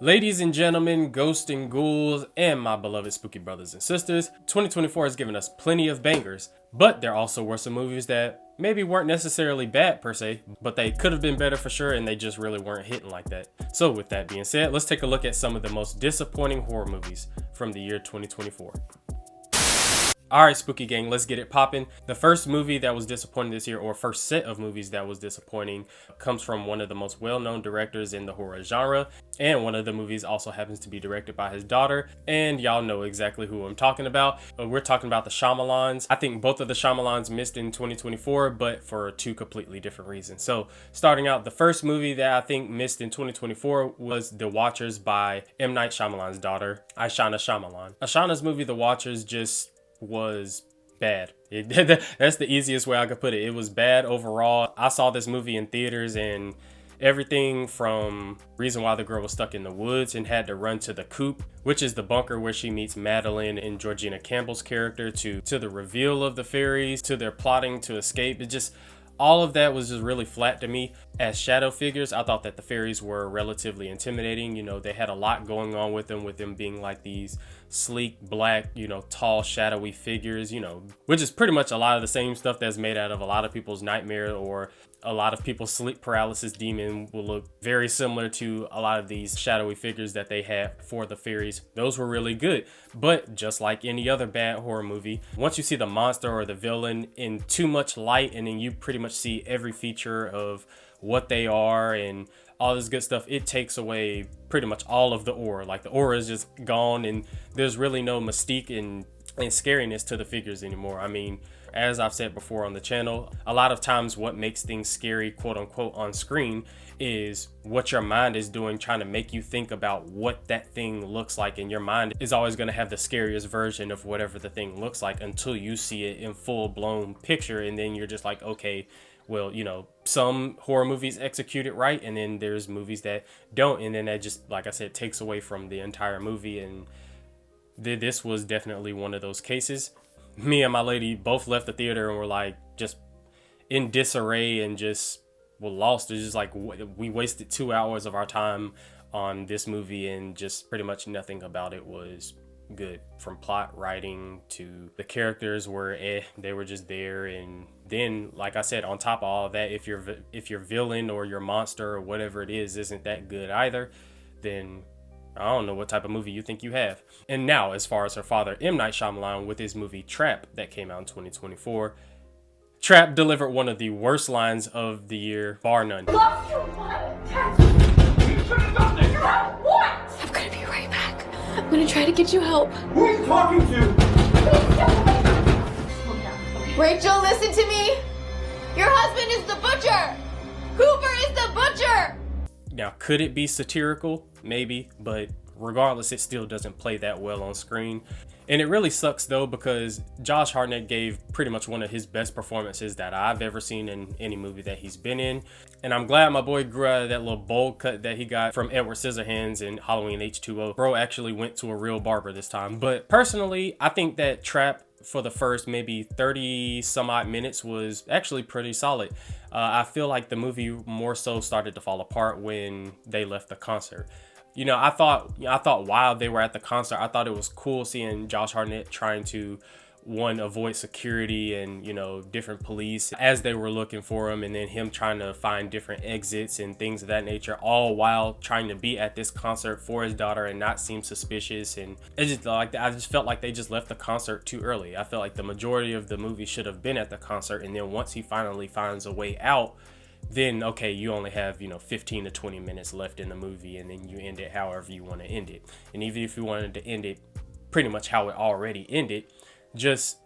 Ladies and gentlemen, ghosts and ghouls, and my beloved spooky brothers and sisters, 2024 has given us plenty of bangers, but there also were some movies that maybe weren't necessarily bad per se, but they could have been better for sure, and they just really weren't hitting like that. So with that being said, let's take a look at some of the most disappointing horror movies from the year 2024. Alright, Spooky Gang, let's get it popping. The first movie that was disappointing this year, or first set of movies that was disappointing, comes from one of the most well-known directors in the horror genre, and one of the movies also happens to be directed by his daughter, and y'all know exactly who I'm talking about. We're talking about the Shyamalans. I think both of the Shyamalans missed in 2024, but for two completely different reasons. So, starting out, the first movie that I think missed in 2024 was The Watchers by M. Night Shyamalan's daughter, Aishana Shyamalan. Aishana's movie, The Watchers, just was bad. That's the easiest way I could put it. It was bad overall. I saw this movie in theaters, and everything from reason why the girl was stuck in the woods and had to run to the coop, which is the bunker where she meets Madeline and Georgina Campbell's character, to the reveal of the fairies, to their plotting to escape. It just, all of that was just really flat to me. As shadow figures, I thought that the fairies were relatively intimidating. You know, they had a lot going on with them being like these sleek, black, tall, shadowy figures, which is pretty much a lot of the same stuff that's made out of a lot of people's nightmare, or a lot of people's sleep paralysis demon will look very similar to a lot of these shadowy figures that they had for the fairies. Those were really good, but just like any other bad horror movie, once you see the monster or the villain in too much light, and then you pretty much see every feature of what they are and all this good stuff, it takes away pretty much all of the aura. Like, the aura is just gone, and there's really no mystique and scariness to the figures anymore. I mean, as I've said before on the channel, a lot of times what makes things scary, quote unquote, on screen is what your mind is doing, trying to make you think about what that thing looks like. And your mind is always going to have the scariest version of whatever the thing looks like until you see it in full blown picture. And then you're just like, okay, well, some horror movies execute it right, and then there's movies that don't, and then that just, like I said, takes away from the entire movie. And this was definitely one of those cases. Me and my lady both left the theater and were like just in disarray and just were lost. It's just like we wasted 2 hours of our time on this movie, and just pretty much nothing about it was good. From plot, writing, to the characters were they were just there. And then, like I said, on top of all of that, if your villain or your monster or whatever it is isn't that good either, then I don't know what type of movie you think you have. And now, as far as her father, M. Night Shyamalan, with his movie Trap that came out in 2024, Trap delivered one of the worst lines of the year, bar none. Lost your mind. You should have done this. What? I'm gonna be right back. I'm gonna try to get you help. Who are you talking to? Rachel, listen to me. Your husband is the butcher. Cooper is the butcher. Now, could it be satirical? Maybe, but regardless, it still doesn't play that well on screen. And it really sucks though, because Josh Hartnett gave pretty much one of his best performances that I've ever seen in any movie that he's been in. And I'm glad my boy grew out of that little bowl cut that he got from Edward Scissorhands in Halloween H2O. Bro actually went to a real barber this time. But personally, I think that Trap, for the first maybe 30 some odd minutes, was actually pretty solid. I feel like the movie more so started to fall apart when they left the concert. I thought while they were at the concert, I thought it was cool seeing Josh Hartnett trying to, one, avoid security and, different police as they were looking for him, and then him trying to find different exits and things of that nature, all while trying to be at this concert for his daughter and not seem suspicious. And I just felt like they just left the concert too early. I felt like the majority of the movie should have been at the concert, and then once he finally finds a way out, then okay, you only have 15 to 20 minutes left in the movie, and then you end it however you want to end it. And even if you wanted to end it pretty much how it already ended, just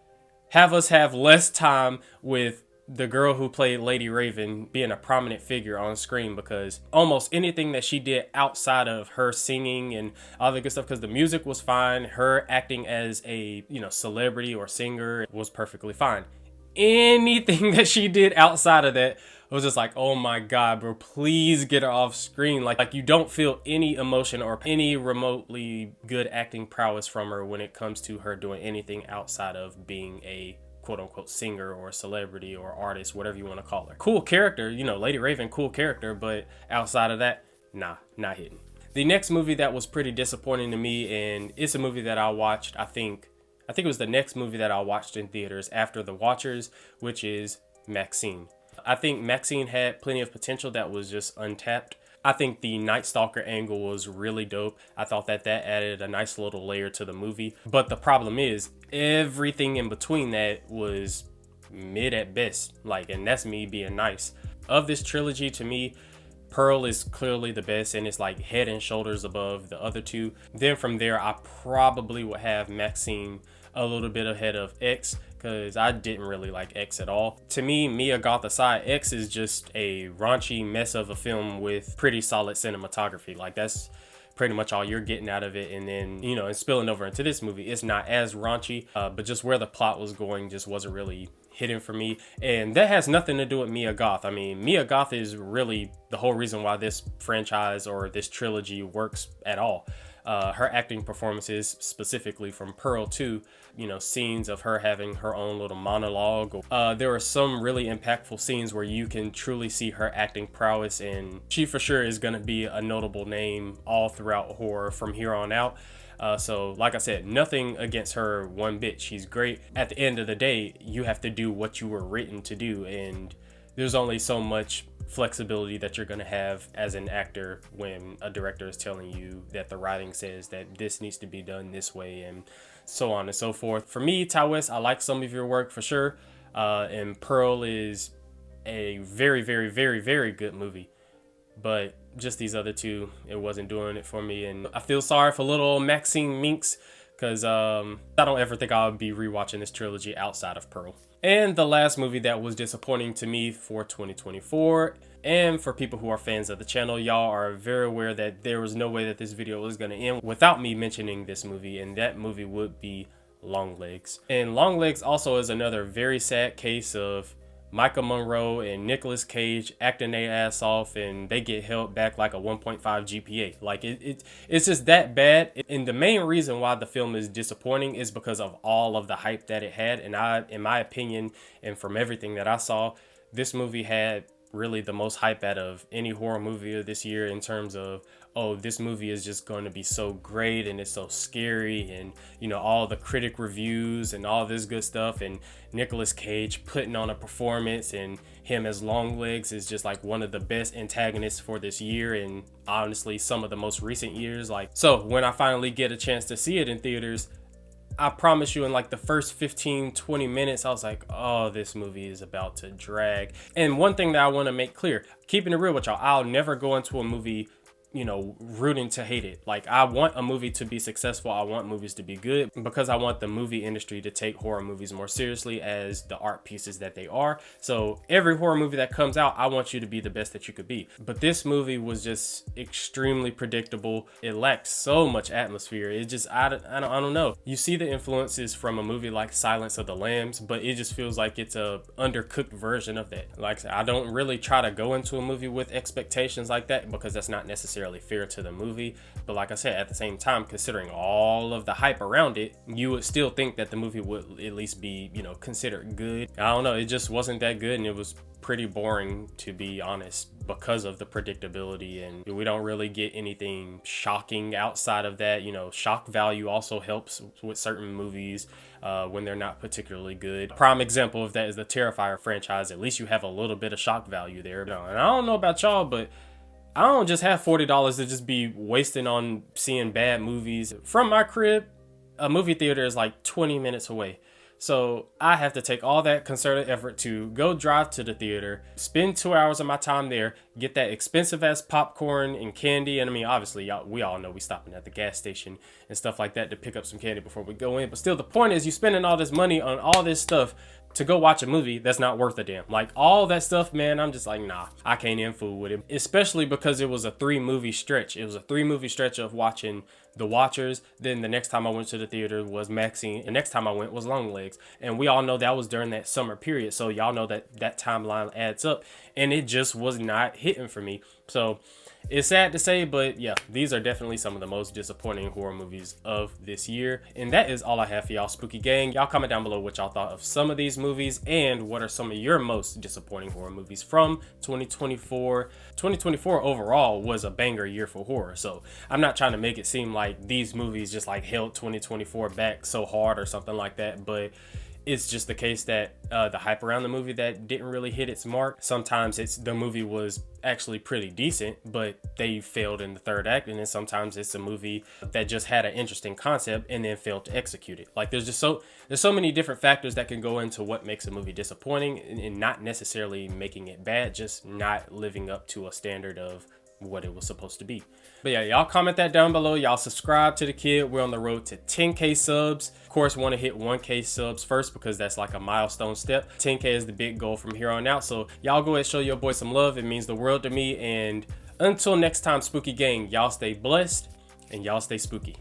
have us have less time with the girl who played Lady Raven being a prominent figure on screen, because almost anything that she did outside of her singing and all the good stuff, because the music was fine, her acting as a celebrity or singer was perfectly fine. Anything that she did outside of that, I was just like, oh my god, bro, please get her off screen. Like you don't feel any emotion or any remotely good acting prowess from her when it comes to her doing anything outside of being a quote unquote singer or celebrity or artist, whatever you want to call her. Cool character, Lady Raven, cool character, but outside of that, nah, not hitting. The next movie that was pretty disappointing to me, and it's a movie that I watched, I think it was the next movie that I watched in theaters after The Watchers, which is Maxine. I think Maxine had plenty of potential that was just untapped. I think the Night Stalker angle was really dope. I thought that added a nice little layer to the movie. But the problem is, everything in between that was mid at best. And that's me being nice. Of this trilogy, to me, Pearl is clearly the best, and it's head and shoulders above the other two. Then from there, I probably would have Maxine a little bit ahead of X, because I didn't really like X at all. To me, Mia Goth aside, X is just a raunchy mess of a film with pretty solid cinematography. That's pretty much all you're getting out of it. And then, and spilling over into this movie, it's not as raunchy, but just where the plot was going just wasn't really hitting for me. And that has nothing to do with Mia Goth. I mean, Mia Goth is really the whole reason why this franchise or this trilogy works at all. Her acting performances, specifically from Pearl 2, scenes of her having her own little monologue. There are some really impactful scenes where you can truly see her acting prowess, and she for sure is going to be a notable name all throughout horror from here on out. So like I said, nothing against her one bit. She's great. At the end of the day, you have to do what you were written to do, and there's only so much flexibility that you're going to have as an actor when a director is telling you that the writing says that this needs to be done this way, and so on and so forth. For me, Ty West, I like some of your work for sure, and Pearl is a very, very, very, very good movie, but just these other two, it wasn't doing it for me. And I feel sorry for little Maxine Minx, because I don't ever think I'll be rewatching this trilogy outside of Pearl. And the last movie that was disappointing to me for 2024, and for people who are fans of the channel, y'all are very aware that there was no way that this video was going to end without me mentioning this movie, and that movie would be Longlegs. And Longlegs also is another very sad case of Micah Monroe and Nicolas Cage acting their ass off, and they get held back like a 1.5 GPA. It's just that bad. And the main reason why the film is disappointing is because of all of the hype that it had. And in my opinion, and from everything that I saw, this movie had really the most hype out of any horror movie of this year, in terms of, oh, this movie is just going to be so great and it's so scary, and all the critic reviews and all this good stuff, and Nicolas Cage putting on a performance, and him as Longlegs is just one of the best antagonists for this year, and honestly some of the most recent years. So when I finally get a chance to see it in theaters, I promise you, in the first 15-20 minutes, I was like, oh, this movie is about to drag. And one thing that I want to make clear, keeping it real with y'all, I'll never go into a movie rooting to hate it. I want a movie to be successful. I want movies to be good, because I want the movie industry to take horror movies more seriously as the art pieces that they are. So every horror movie that comes out, I want you to be the best that you could be. But this movie was just extremely predictable. It lacked so much atmosphere. It just, I don't know. You see the influences from a movie like Silence of the Lambs, but it just feels like it's a undercooked version of that. I don't really try to go into a movie with expectations like that, because that's not necessarily fair to the movie. But like I said, at the same time, considering all of the hype around it, you would still think that the movie would at least be, considered good. I don't know, it just wasn't that good, and it was pretty boring, to be honest, because of the predictability, and we don't really get anything shocking outside of that. Shock value also helps with certain movies when they're not particularly good. Prime example of that is the Terrifier franchise. At least you have a little bit of shock value there. And I don't know about y'all, but I don't just have $40 to just be wasting on seeing bad movies. From my crib, a movie theater is 20 minutes away. So I have to take all that concerted effort to go drive to the theater, spend 2 hours of my time there, get that expensive ass popcorn and candy. And I mean, obviously, we all know we stopping at the gas station and stuff like that to pick up some candy before we go in. But still, the point is, you spending all this money on all this stuff to go watch a movie that's not worth a damn. All that stuff, man, I'm just nah, I can't even fool with it. Especially because it was a 3-movie stretch. It was a 3-movie stretch of watching The Watchers. Then the next time I went to the theater was Maxine. The next time I went was Longlegs. And we all know that was during that summer period. So y'all know that timeline adds up. And it just was not hitting for me. So It's sad to say, but yeah, these are definitely some of the most disappointing horror movies of this year. And that is all I have for y'all, Spooky Gang. Y'all comment down below what y'all thought of some of these movies and what are some of your most disappointing horror movies from 2024. 2024 overall was a banger year for horror, so I'm not trying to make it seem like these movies just like held 2024 back so hard or something like that, but it's just the case that the hype around the movie that didn't really hit its mark. Sometimes the movie was actually pretty decent, but they failed in the third act, and then sometimes it's a movie that just had an interesting concept and then failed to execute it. Like there's so many different factors that can go into what makes a movie disappointing, and not necessarily making it bad, just not living up to a standard of what it was supposed to be. But yeah, y'all comment that down below. Y'all subscribe to the kid. We're on the road to 10K subs. Of course, want to hit 1K subs first because that's like a milestone step. 10K is the big goal from here on out. So y'all go ahead and show your boy some love. It means the world to me. And until next time, Spooky Gang, y'all stay blessed and y'all stay spooky.